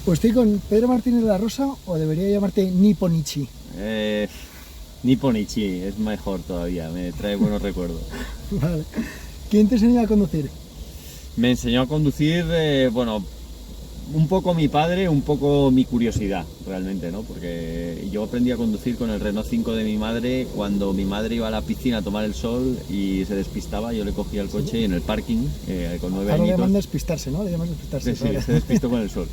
¿O estoy con Pedro Martínez de la Rosa o debería llamarte Nipponichi? Nipponichi es mejor todavía, me trae buenos recuerdos. Vale. ¿Quién te enseñó a conducir? Me enseñó a conducir, bueno, un poco mi padre, un poco mi curiosidad, realmente, ¿no? Porque yo aprendí a conducir con el Renault 5 de mi madre cuando mi madre iba a la piscina a tomar el sol y se despistaba, yo le cogía el coche y en el parking, con 9 Ahora le añitos... llaman despistarse, ¿no? Le llaman despistarse. Sí, se despistó con el sol.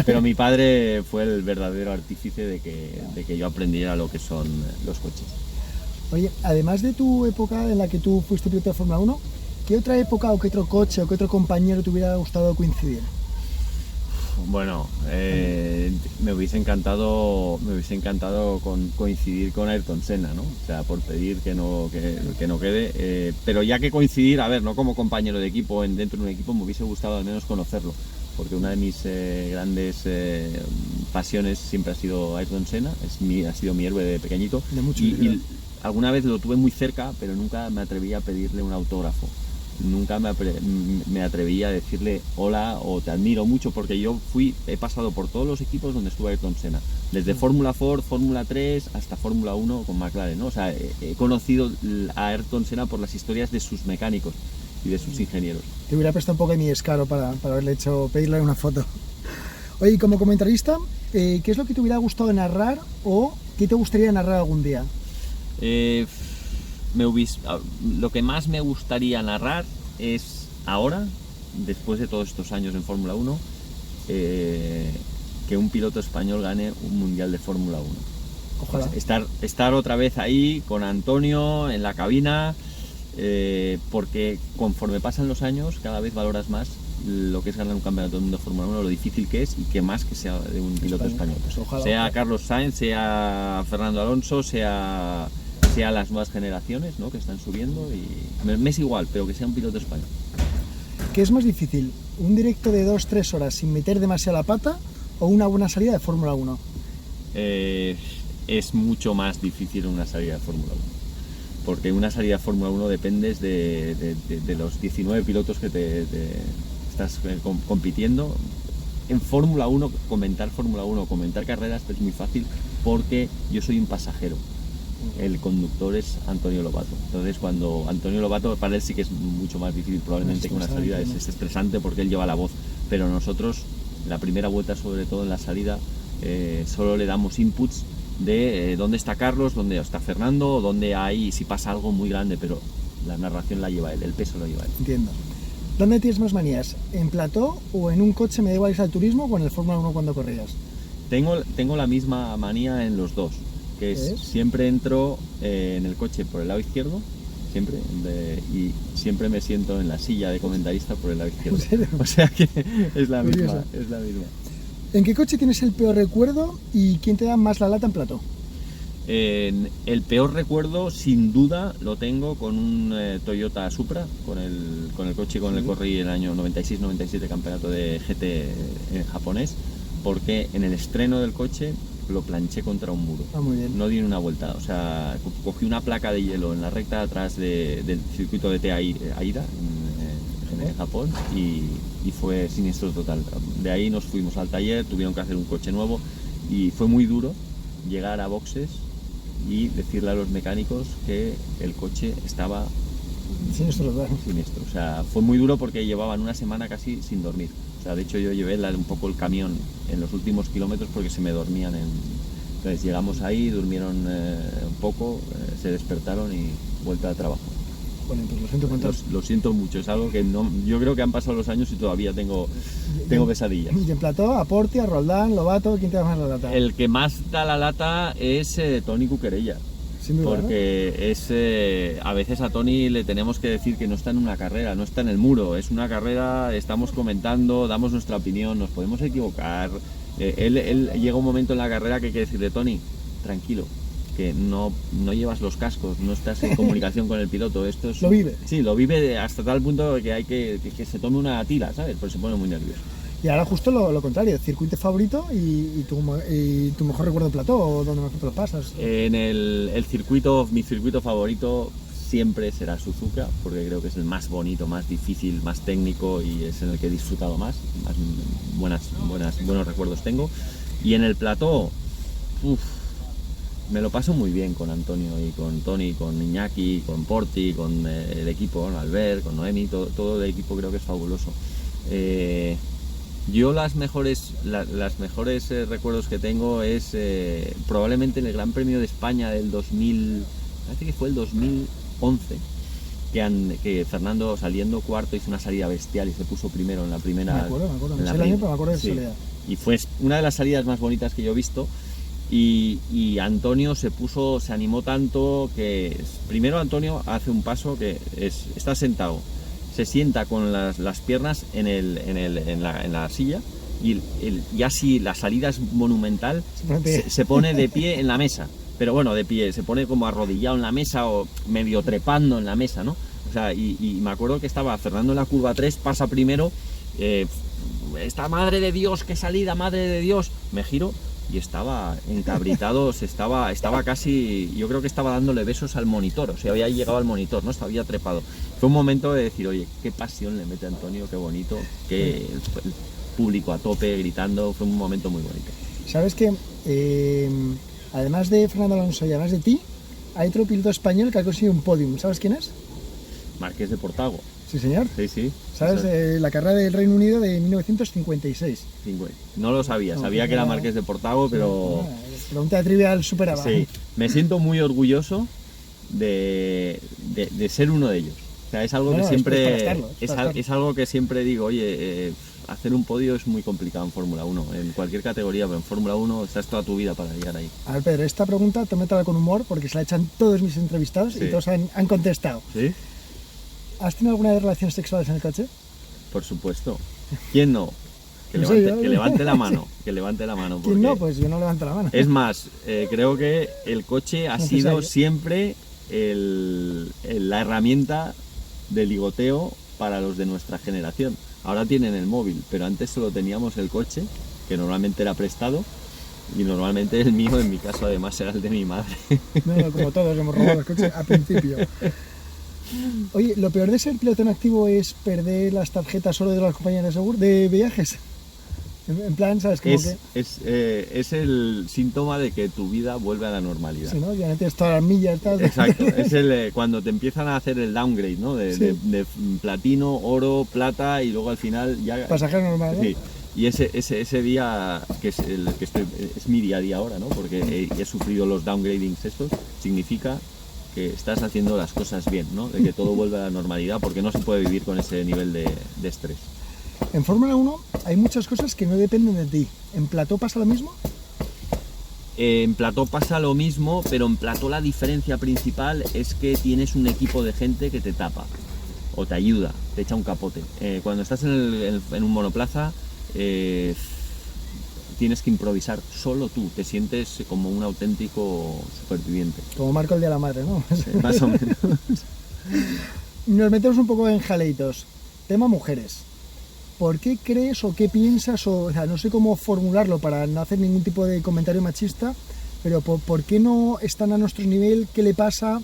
Pero mi padre fue el verdadero artífice de que yo aprendiera lo que son los coches. Oye, además de tu época en la que tú fuiste piloto de Fórmula 1, ¿qué otra época o qué otro coche o qué otro compañero te hubiera gustado coincidir? Bueno, me hubiese encantado coincidir con Ayrton Senna, ¿no? O sea, por pedir que no quede, pero ya que coincidir, a ver, no como compañero de equipo dentro de un equipo, me hubiese gustado al menos conocerlo, porque una de mis grandes pasiones siempre ha sido Ayrton Senna, ha sido mi héroe de pequeñito, y alguna vez lo tuve muy cerca, pero nunca me atreví a pedirle un autógrafo. Nunca me atreví a decirle hola o te admiro mucho, porque he pasado por todos los equipos donde estuvo Ayrton Senna, desde Fórmula Ford, Fórmula 3 hasta Fórmula 1 con McLaren, ¿no? O sea, he conocido a Ayrton Senna por las historias de sus mecánicos y de sus ingenieros. Te hubiera prestado un poco de mi descaro para pedirle una foto. Oye, y como comentarista, ¿qué es lo que te hubiera gustado narrar o qué te gustaría narrar algún día? Lo que más me gustaría narrar es ahora, después de todos estos años en Fórmula 1, que un piloto español gane un mundial de Fórmula 1. Ojalá. Estar otra vez ahí con Antonio en la cabina, porque conforme pasan los años cada vez valoras más lo que es ganar un campeonato del mundo de Fórmula 1, lo difícil que es y que más que sea de un piloto español. Pues ojalá, sea Carlos Sainz, sea Fernando Alonso, sea las nuevas generaciones, ¿no?, que están subiendo, y me es igual, pero que sea un piloto español. ¿Qué es más difícil? ¿Un directo de 2-3 horas sin meter demasiada la pata o una buena salida de Fórmula 1? Es mucho más difícil una salida de Fórmula 1, porque una salida de Fórmula 1 dependes de los 19 pilotos que te estás compitiendo. En Fórmula 1, comentar carreras es muy fácil porque yo soy un pasajero. El conductor es Antonio Lobato. Entonces, cuando Antonio Lobato, para él sí que es mucho más difícil probablemente que una salida, es estresante porque él lleva la voz, pero nosotros, la primera vuelta, sobre todo en la salida, solo le damos inputs de dónde está Carlos, dónde está Fernando, dónde hay, si pasa algo muy grande, pero la narración la lleva él, el peso lo lleva él. Entiendo. ¿Dónde tienes más manías? ¿En plató o en un coche, me da igual, al turismo, o en el Fórmula 1 cuando corrías? Tengo la misma manía en los dos, que es siempre entro en el coche por el lado izquierdo, siempre, y siempre me siento en la silla de comentarista por el lado izquierdo. ¿En serio? O sea que es la Curioso. misma. ¿En qué coche tienes el peor recuerdo y quién te da más la lata en plató? El peor recuerdo, sin duda, lo tengo con un Toyota Supra, con el coche con el que corrí el año 96-97 campeonato de GT japonés, porque en el estreno del coche lo planché contra un muro. Muy bien. No di ni una vuelta, o sea, cogí una placa de hielo en la recta de atrás del circuito de Aida en Japón, y fue siniestro total. De ahí nos fuimos al taller, tuvieron que hacer un coche nuevo y fue muy duro llegar a boxes y decirle a los mecánicos que el coche estaba siniestro. O sea, fue muy duro porque llevaban una semana casi sin dormir. O sea, de hecho yo llevé un poco el camión en los últimos kilómetros porque se me dormían. Entonces llegamos ahí, durmieron un poco, se despertaron y vuelta al trabajo. Bueno, pues lo siento mucho. Lo siento mucho, es algo que yo creo que han pasado los años y todavía tengo pesadillas. Y en plató, a Porti, a Roldán, Lobato, ¿quién te da más la lata? El que más da la lata es Toni Cuquerella. Sin duda, porque a veces a Toni le tenemos que decir que no está en una carrera, no está en el muro, es una carrera, estamos comentando, damos nuestra opinión, nos podemos equivocar. Él llega un momento en la carrera que hay que decirle: Toni, tranquilo, que no llevas los cascos, no estás en comunicación con el piloto. Esto es, lo vive. Sí, lo vive hasta tal punto que hay que se tome una tila, ¿sabes? Porque se pone muy nervioso. Y ahora justo lo contrario, circuito favorito y tu mejor recuerdo de plató, o donde mejor te lo pasas. En mi circuito favorito siempre será Suzuka, porque creo que es el más bonito, más difícil, más técnico y es en el que he disfrutado más buenos recuerdos tengo. Y en el plató, me lo paso muy bien con Antonio y con Tony, con Iñaki, con Porti, con el equipo, con Albert, con Noemi, todo el equipo creo que es fabuloso. Yo los mejores recuerdos que tengo es probablemente en el Gran Premio de España del 2000, parece que fue el 2011, que Fernando saliendo cuarto hizo una salida bestial y se puso primero en la primera. Me acuerdo, me acuerdo de esa salida. Y fue una de las salidas más bonitas que yo he visto. Y Antonio se animó tanto que primero Antonio hace un paso que está sentado, se sienta con las piernas en la silla y así la salida es monumental, se pone de pie en la mesa, pero bueno, de pie, se pone como arrodillado en la mesa o medio trepando en la mesa, ¿no? O sea, y me acuerdo que estaba Fernando en la curva 3, pasa primero, esta madre de Dios, qué salida, madre de Dios, me giro y estaba encabritado, estaba casi, yo creo que estaba dándole besos al monitor, o sea, había llegado al monitor, ¿no? Había trepado. Fue un momento de decir, oye, qué pasión le mete a Antonio, qué bonito, que el público a tope, gritando, fue un momento muy bonito. ¿Sabes que además de Fernando Alonso y además de ti, hay otro piloto español que ha conseguido un podium? ¿Sabes quién es? Marqués de Portago. Sí, señor. Sí. ¿Sabes? La carrera del Reino Unido de 1956. No lo sabía, sabía que era Marqués de Portago, pero... Pregunta de trivial superaba. Sí, me siento muy orgulloso de ser uno de ellos. O sea, es algo que siempre... Es algo que siempre digo, oye, hacer un podio es muy complicado en Fórmula 1, en cualquier categoría, pero en Fórmula 1 estás toda tu vida para llegar ahí. A ver, Pedro, esta pregunta tómatela con humor porque se la echan todos mis entrevistados y todos han contestado. ¿Sí? ¿Has tenido alguna de relaciones sexuales en el coche? Por supuesto. ¿Quién no? Que levante la mano. Que levante la mano. ¿Quién no? Pues yo no levanto la mano. Es más, creo que el coche ha sido siempre la herramienta de ligoteo para los de nuestra generación. Ahora tienen el móvil, pero antes solo teníamos el coche, que normalmente era prestado, y normalmente el mío, en mi caso, además, era el de mi madre. No, como todos hemos robado el coche al principio. Oye, lo peor de ser piloto en activo es perder las tarjetas solo de las compañías de seguro, de viajes. En plan, ¿sabes? Como es el síntoma de que tu vida vuelve a la normalidad. Sí, ¿no? Ya no tienes todas las millas. Exacto, es cuando te empiezan a hacer el downgrade, ¿no? De platino, oro, plata y luego al final ya... Pasajero normal, ¿no? Sí. Y ese día, que es el que es mi día a día ahora, ¿no? Porque he sufrido los downgradings estos, significa que estás haciendo las cosas bien, ¿no? De que todo vuelve a la normalidad, porque no se puede vivir con ese nivel de estrés. En Fórmula 1 hay muchas cosas que no dependen de ti. ¿En plató pasa lo mismo? En plató pasa lo mismo, pero en plató la diferencia principal es que tienes un equipo de gente que te tapa o te ayuda, te echa un capote. Cuando estás en un monoplaza, tienes que improvisar solo tú, te sientes como un auténtico superviviente. Como Marco el día de la madre, ¿no? Sí, más o menos. Nos metemos un poco en jaleitos. Tema mujeres. ¿Por qué crees o qué piensas, o sea, no sé cómo formularlo para no hacer ningún tipo de comentario machista, pero ¿por qué no están a nuestro nivel? ¿Qué le pasa?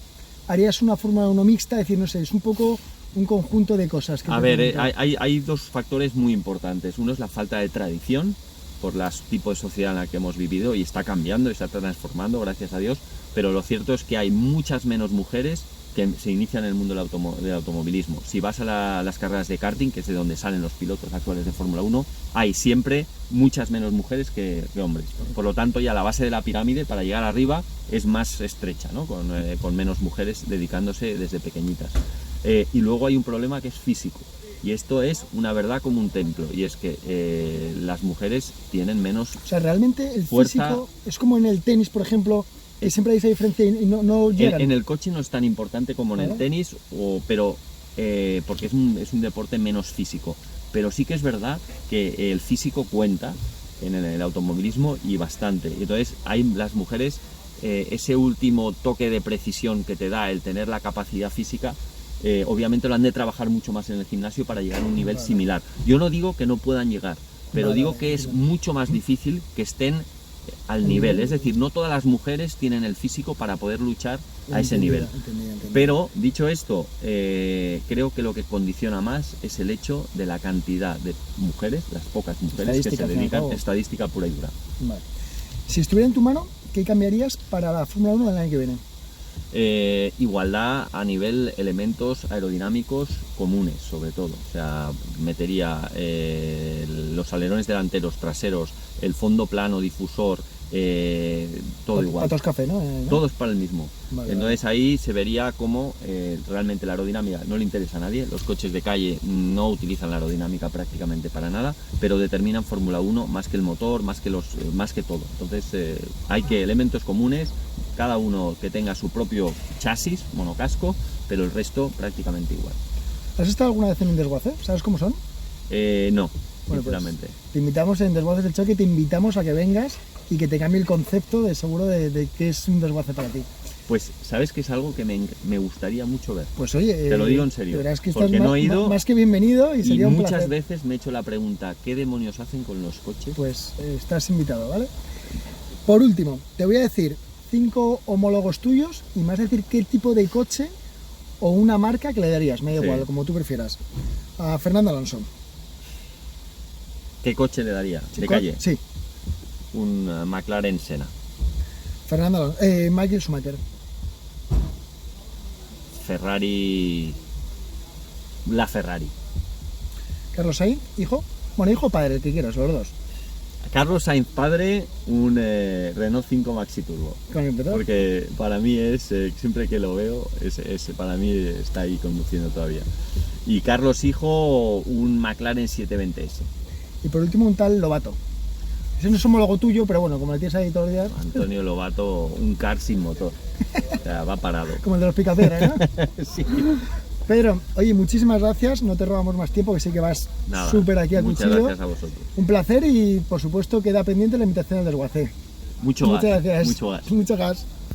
¿Harías una Fórmula 1 mixta? Es decir, no sé, es un poco un conjunto de cosas. A ver, hay dos factores muy importantes. Uno es la falta de tradición por los tipos de sociedad en la que hemos vivido, y está cambiando y está transformando, gracias a Dios, pero lo cierto es que hay muchas menos mujeres que se inician en el mundo del automovilismo. Si vas a las carreras de karting, que es de donde salen los pilotos actuales de Fórmula 1, hay siempre muchas menos mujeres que hombres. Por lo tanto, ya la base de la pirámide para llegar arriba es más estrecha, ¿no? Con menos mujeres dedicándose desde pequeñitas. Y luego hay un problema que es físico. Y esto es una verdad como un templo, y es que las mujeres tienen menos fuerza. O sea, realmente el físico es como en el tenis, por ejemplo, que siempre hay esa diferencia y no llegan. En el coche no es tan importante como en el tenis, pero porque es un deporte menos físico. Pero sí que es verdad que el físico cuenta en el automovilismo, y bastante. Entonces hay las mujeres, ese último toque de precisión que te da el tener la capacidad física, obviamente lo han de trabajar mucho más en el gimnasio para llegar a un nivel similar. Yo no digo que no puedan llegar, pero digo que es mucho más difícil que estén al nivel. Es decir, no todas las mujeres tienen el físico para poder luchar a ese nivel. Entendido. Pero, dicho esto, creo que lo que condiciona más es el hecho de la cantidad de mujeres, las pocas mujeres que se dedican, estadística pura y dura. Vale. Si estuviera en tu mano, ¿qué cambiarías para la Fórmula 1 del año que viene? Igualdad a nivel elementos aerodinámicos comunes, sobre todo. O sea, metería los alerones delanteros, traseros, el fondo plano, difusor, todo igual. Patos café, ¿no? Todo es para el mismo. Vale, Entonces ahí se vería cómo realmente la aerodinámica no le interesa a nadie. Los coches de calle no utilizan la aerodinámica prácticamente para nada, pero determinan Fórmula 1 más que el motor, más que todo. Entonces hay que elementos comunes, cada uno que tenga su propio chasis, monocasco, pero el resto prácticamente igual. ¿Has estado alguna vez en un desguace? ¿Sabes cómo son? No, Bueno, sinceramente. Te invitamos en Desguaces del Choque, te invitamos a que vengas y que te cambie el concepto de seguro de qué es un desguace para ti. Pues sabes que es algo que me gustaría mucho ver. Pues oye, te lo digo en serio, verás que estás porque no he ido más que bienvenido y sería un muchas placer. veces me he hecho la pregunta, ¿qué demonios hacen con los coches? Pues estás invitado, ¿vale? Por último, te voy a decir 5 homólogos tuyos y me vas a decir qué tipo de coche o una marca que le darías, me da igual, como tú prefieras. A Fernando Alonso. ¿Qué coche le daría? ¿De calle? Sí. Un McLaren Senna. Fernando Alonso. Michael Schumacher. Ferrari. La Ferrari. Carlos Sainz, hijo. Bueno, hijo o padre, el que quieras, los dos. Carlos Sainz padre, un Renault 5 Maxi Turbo. Con el petróleo. Porque para mí siempre que lo veo, para mí está ahí conduciendo todavía. Y Carlos hijo, un McLaren 720S. Y por último un tal Lobato. Ese no es homólogo tuyo, pero bueno, como le tienes ahí todos los días. Antonio Lobato, un car sin motor. O sea, va parado. Como el de los picapiedras, ¿no? Sí. Pedro, oye, muchísimas gracias, no te robamos más tiempo, que sé que vas súper aquí a muchas cuchillo. Gracias a vosotros. Un placer y por supuesto queda pendiente la invitación al desguace. Muchas gracias. Mucho gas.